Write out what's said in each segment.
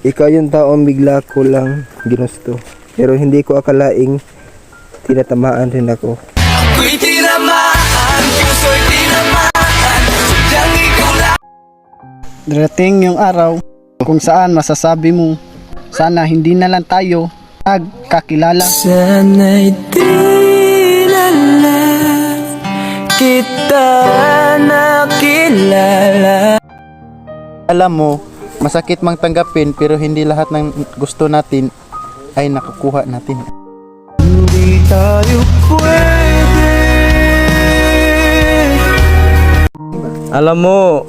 Ikaw yung taong bigla ko lang ginusto. Pero hindi ko akalaing tinatamaan rin ako. Ako'y tinamaan, puso'y tinamaan, sadyang ikaw lang. Darating yung araw kung saan masasabi mo, sana hindi na lang tayo nagkakilala. Sana'y di na lang kita nakilala. Alam mo, masakit mang tanggapin pero hindi lahat ng gusto natin ay nakukuha natin. Hindi tayo pwede. Alam mo,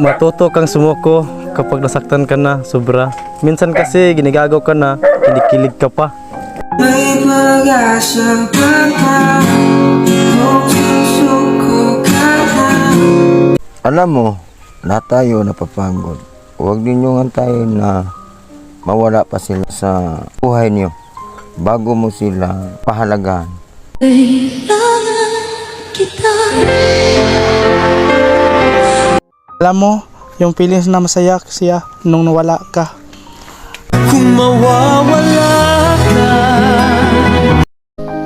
matuto kang sumuko kapag nasaktan ka na sobra. Minsan kasi ginigagaw ka na, kinikilig ka pa. May pag-asa pa ka, kung susuko ka na. Alam mo, lahat tayo napapagod. Huwag ninyong antayin na mawala pa sila sa buhay niyo bago mo sila pahalagahan. Kailangan kita. Alam mo, yung feelings na masaya siya nung nawala ka. Kung mawawala ka.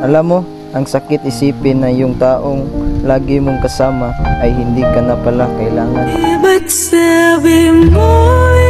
Alam mo, ang sakit isipin na yung taong lagi mong kasama ay hindi ka na pala kailangan. Ba't sabi mo'y